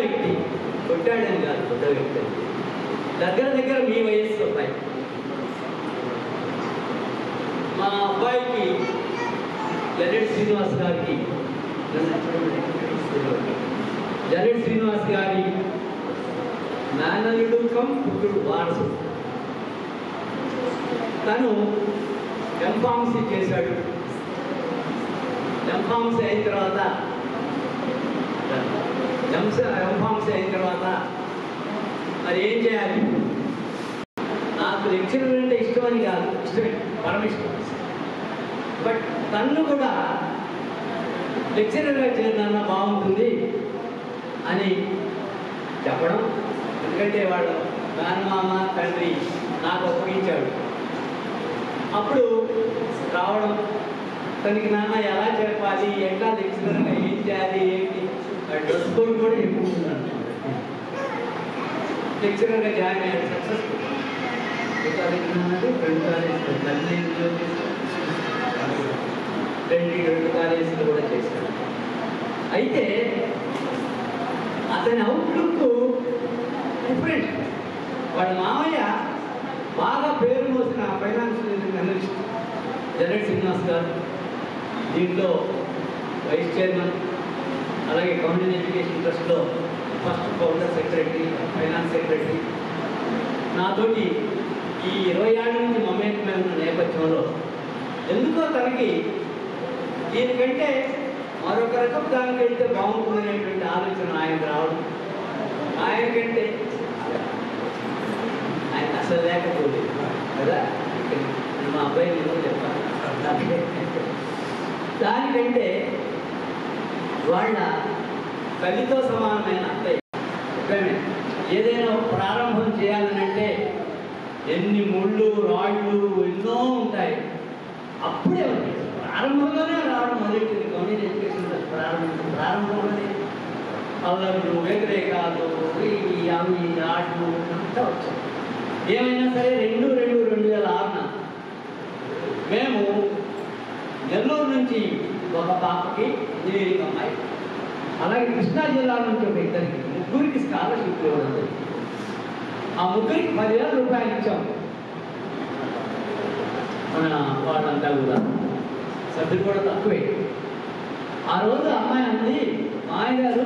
వ్యక్తి, కొట్టాడని కాదు, పెద్ద వ్యక్తి దగ్గర దగ్గర మీ వయస్సు అబ్బాయి. మా అబ్బాయికి జల్లెడి శ్రీనివాస్ గారికి మేనల్లుడు కమ్ పుత్రుడు వారసు. తను ఎంఫార్మసీ చేశాడు. ఎంఫార్మసీ అయిన తర్వాత మరి ఏం చేయాలి? నాకు లెక్చరర్ అంటే ఇష్టమని కాదు, ఇష్టమే, పరమిష్టం. బట్ తను కూడా లెక్చరర్గా చేరినా బాగుంటుంది అని చెప్పడం. ఎందుకంటే వాళ్ళ మేనమామ తండ్రి నాకు ఒప్పగించాడు. అప్పుడు రావడం, తనకి నాన్న ఎలా చెప్పాలి, ఎట్లా లెక్చరర్గా ఏం చేయాలి, ఏంటి డ్రెస్ కోడ్ కూడా చెప్పుకుంటున్నాను. లెక్చరర్గా జాయిన్ అయ్యాడు, సక్సెస్ఫుల్. రెండు కాలేజీలు కూడా చేశాడు. అయితే అతని అవుట్లుక్ డిఫరెంట్. వాళ్ళ మామయ్య బాగా పేరు మోసిన ఫైనాన్షియల్ అనలిస్ట్ జల్లెడి శ్రీనివాస్ గారు, దీంట్లో వైస్ చైర్మన్, అలాగే గవర్నమెంట్ ఎడ్యుకేషన్ ట్రస్ట్లో first founder secretary, finance secretary. నాతోటి ఈ 20 ఏళ్ళ నుంచి మమేకమైన ఉన్న నేపథ్యంలో ఎందుకో తనకి దీనికంటే మరొక రకం దానికి వెళ్తే బాగుంటుందనేటువంటి ఆలోచన ఆయనకు రావడం. ఆయనకంటే ఆయన అసలు లేకపోతే కదా, మా అబ్బాయి నేను చెప్పాను. దానికంటే వాళ్ళ తల్లితో సమానమైన అత్తయ్య. ఏదైనా ప్రారంభం చేయాలనంటే ఎన్ని ముళ్ళు రాళ్ళు ఎన్నో ఉంటాయి. అప్పుడే ప్రారంభంలోనే రావడం మొదలెట్టింది గవర్నమెంట్ ఎడ్యుకేషన్ ప్రారంభంలోనే అల్లర్లు, వ్యతిరేకాలు, అవి ఆటలు అంతా వచ్చాయి. ఏమైనా సరే 2006 మేము నెల్లూరు నుంచి ఒక పాపకి ఇంజనీరింగ్ అమ్మాయి, అలాగే కృష్ణా జిల్లా నుంచి ఒక ఇద్దరికి, ముగ్గురికి స్కాలర్షిప్ ఇవ్వడం జరిగింది. ఆ ముగ్గురికి 10,000 రూపాయలు ఇచ్చాము. మన వాళ్ళంతా కూడా సభ్యులు కూడా తక్కువే. ఆ రోజు అమ్మాయి అంది, మాయ గారు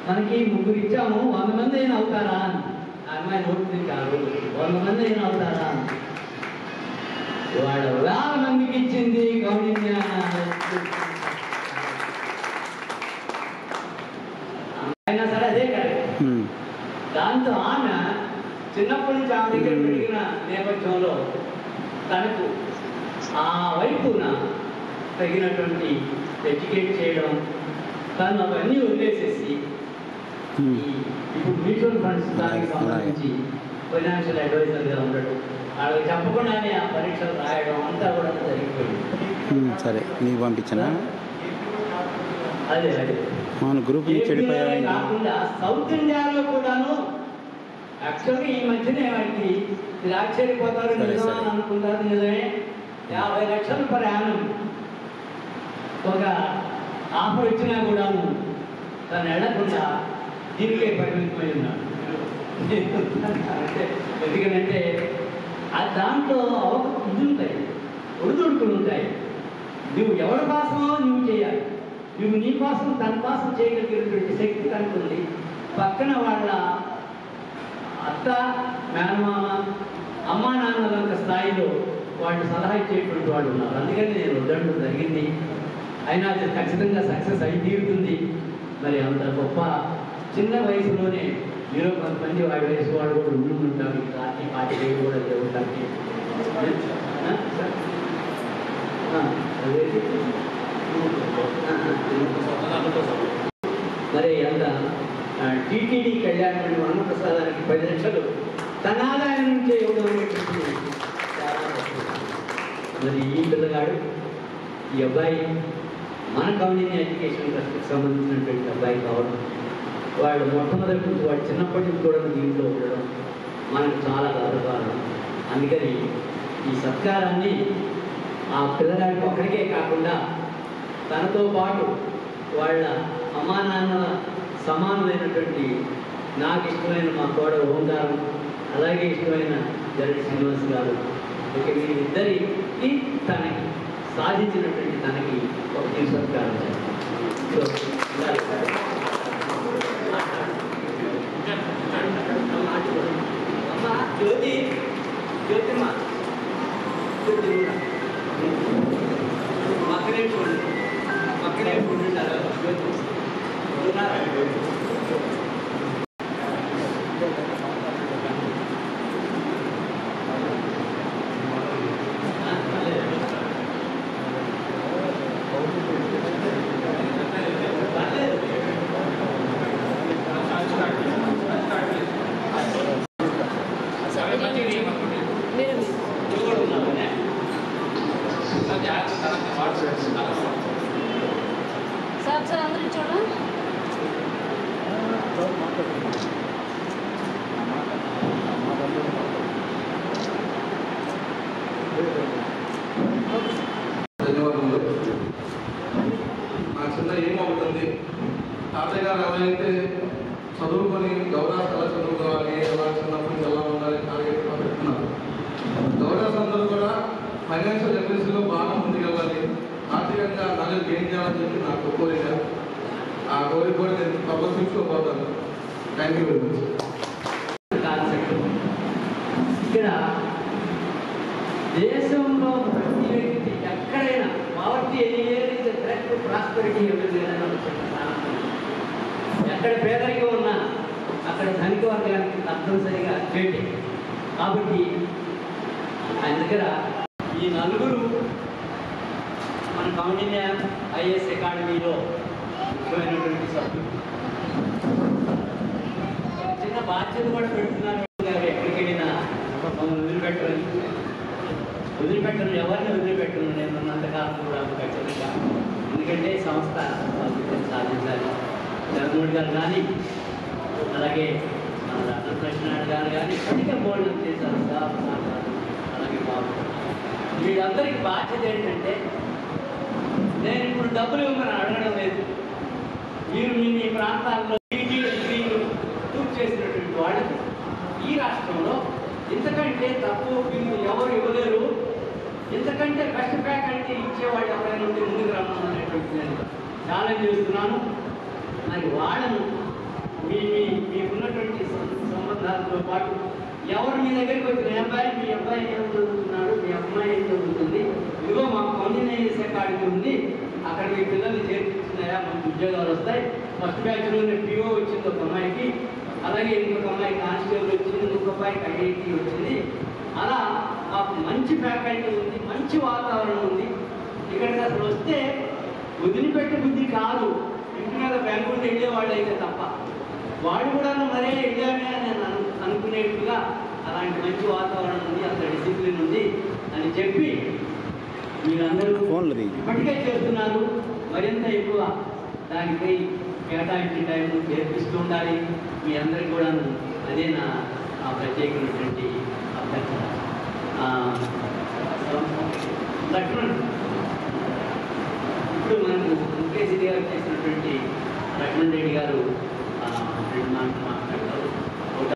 మనకి ముగ్గురు ఇచ్చాము, 100 మంది అయినా అవుతారా అని. ఆ అమ్మాయి నోటించారు, 100 మంది అయినా అవుతారా అని. వాడు 1,000 మందికి ఇచ్చింది గౌనిన్య. అయినా సరే అదే కరెక్ట్. దాంతో ఆమె చిన్నప్పటి నుంచి ఆమె దగ్గర పెరిగిన నేపథ్యంలో తనకు ఆ వైపున తగినటువంటి ఎడ్యుకేట్ చేయడం, తను అవన్నీ వదిలేసేసి ఇప్పుడు మ్యూచువల్ ఫండ్స్ దానికి సంబంధించి ఫైనాన్షియల్ అడ్వైజర్గా ఉండడం, వాళ్ళకి చెప్పకుండానే ఆ పరీక్షలు రాయడం అంతా కూడా జరిగిపోయింది. సరే నీకు పంపించనా? అదే మన గ్రూప్ కాకుండా సౌత్ ఇండియాలో కూడాను యాక్చువల్గా ఈ మధ్యనే వాడికి ఇది ఆశ్చర్యపోతారు, నిజమా అని అనుకుంటారు. నిజమే, 50 లక్షలు పర్ యానం ఒక ఆఫర్ వచ్చినా కూడాను తను ఎడకుండా దీనికే పరిమితమై ఉన్నాడు. ఎందుకంటే దాంట్లో ఇది ఉంటాయి, ఒడిదుడుకులు ఉంటాయి. నువ్వు ఎవరి కోసమో నువ్వు చేయాలి, నువ్వు నీ కోసం తన కోసం చేయగలిగినటువంటి శక్తి కనుకుంది. పక్కన వాళ్ళ అత్త, మేనమామ, అమ్మా నాన్నలంత స్థాయిలో వాళ్ళు సలహా ఇచ్చేటువంటి వాళ్ళు ఉన్నారు. అందుకని నేను వద్దడం జరిగింది. అయినా అది ఖచ్చితంగా సక్సెస్ అయి తీరుతుంది. మరి అంత గొప్ప చిన్న వయసులోనే మీరు కొంతమంది వాడి వయసు వాళ్ళు కూడా ఉండుంటారు, ఈ పార్టీ కూడా ఉంటారు. మరి అంత టీటీడీ కళ్యాణం వనప్రసాదానికి 10 లక్షలు తన ఆదాయం నుంచే ఇవ్వడం అనేటువంటి చాలా తక్కువ. మరి ఈ పిల్లగాడు, ఈ అబ్బాయి మన గవర్నమెంట్ ఎడ్యుకేషన్ ట్రస్ట్కి సంబంధించినటువంటి అబ్బాయి కావడం, వాడు మొట్టమొదటి నుంచి వాడు చిన్నప్పటి నుంచి కూడా దీంట్లో ఉండడం మనకు చాలా గౌరవకారణం. అందుకని ఈ సత్కారాన్ని ఆ పిల్లగాడికి ఒక్కడికే కాకుండా తనతో పాటు వాళ్ళ అమ్మా నాన్నల సమానమైనటువంటి నాకు ఇష్టమైన మా కోడ ఓంకారం, అలాగే ఇష్టమైన జరటి శ్రీనివాస్ గారు, ఇక వీరిద్దరికి తనకి సాధించినటువంటి తనకి ఒక సత్కారం చేస్తాం. సో అమ్మ జ్యోతి, జ్యోతిమ్మ, జ్యోతి పక్కనే చూడండి, పక్కనే చూడండి. జ్యోతి సార్ అందరూ చూడండి. ధన్యవాదములు. నా చిన్న ఏమవుతుంది, తాతయ్య గారు ఎవరైతే చదువుకొని గౌరాస్ ఎలా చదువుకోవాలి, ఎలా చిన్నప్పటి ఎలా ఉండాలి టార్గెట్ పెట్టుకున్నారు. గౌరాస్ అందరూ కూడా ఫైనాన్షియల్ లిటరసీలో బాగా ముందుకెళ్ళాలి, ఆర్థికంగా నాలెడ్జ్ గెయిన్ చేయాలని చెప్పి నాకు కోరిక. ఆ కోరిక కూడా నేను ప్రదర్శించుకోబోతాను. Thank you very much. ఇక్కడ దేశంలో ప్రతి వ్యక్తి ఎక్కడైనా పావర్టీ ప్రాస్పరిటీ ఎక్కడ పేదరికం ఉన్నా అక్కడ ధనిక వర్గానికి తప్పనిసరిగా చేయండి. కాబట్టి ఆయన దగ్గర ఈ నలుగురు మన కౌండిన్య ఐఏఎస్ అకాడమీలో ముఖ్యమైనటువంటి సభ్యులు. చిన్న బాధ్యత కూడా పెడుతున్నారు. ఎక్కడికి వెళ్ళినా మమ్మల్ని వదిలిపెట్టను, ఎవరిని వదిలిపెట్టను. నేను ఉన్నంతకాలం కూడా ఖచ్చితంగా, ఎందుకంటే సంస్థ సాధించాలి. జగన్మోహన్ గారు కానీ, అలాగే మన రాధాకృష్ణనాయుడు గారు కానీ ఇప్పటికే బోర్డు చేశారు. అలాగే బాబు, వీళ్ళందరికీ బాధ్యత ఏంటంటే, నేను ఇప్పుడు డబ్బులు ఇవ్వమని అడగడం లేదు. మీరు మీ ప్రాంతాల్లో పూర్తి చేసినటువంటి వాళ్ళకి ఈ రాష్ట్రంలో ఇంతకంటే తక్కువ ఫీజు ఎవరు ఇవ్వలేరు, ఇంతకంటే బెస్ట్ ఫ్యాకల్టీ ఇచ్చేవాళ్ళు ఎవరైనా ఉంటే ముందుకు రమ్మనేటువంటి నేను ఛాలెంజ్ చేస్తున్నాను. మరి వాళ్ళను మీకున్నటువంటి సంబంధాలతో పాటు ఎవరు మీ దగ్గరికి వచ్చిన మీ అబ్బాయి ఏం చదువుతున్నాడు, మీ అమ్మాయి ఏం చదువుతుంది, ఇదిగో మాకు కౌండిన్య అకాడమీ ఉంది, అక్కడ మీ పిల్లల్ని చేర్పించినాయా, మాకు ఉద్యోగాలు వస్తాయి. ఫస్ట్ బ్యాచ్లోనే పిఓ వచ్చింది ఒక అమ్మాయికి, అలాగే ఇంకొక అమ్మాయి కానిస్టేబుల్ వచ్చింది, ఇంకొక అమ్మాయికి ఐఐటీ వచ్చింది. అలా మాకు మంచి ఫ్యాకల్టీ ఉంది, మంచి వాతావరణం ఉంది. ఇక్కడికి అసలు వస్తే వదిలిపెట్టే బుద్ధి కాదు. ఇంటి మీద బెంగళూరు వెళ్ళేవాళ్ళు అయితే తప్ప, వాడు కూడా మరే వెళ్ళామే అని అనుకునేట్టుగా అలాంటి మంచి వాతావరణం ఉంది, అంత డిసిప్లిన్ ఉంది అని చెప్పి మీరందరూ ఇప్పటికే చేస్తున్నారు. మరింత ఎక్కువ దానిపై కేటాయించిన టైం చేర్పిస్తూ ఉండాలి. మీ అందరికీ కూడా అదే నా ప్రత్యేకమైనటువంటి అభ్యర్థన. లక్ష్మణ్, ఇప్పుడు మనకు ముఖ్య గారు చేసినటువంటి లక్ష్మణ్ రెడ్డి గారు 2 మాటలు మాట్లాడతారు.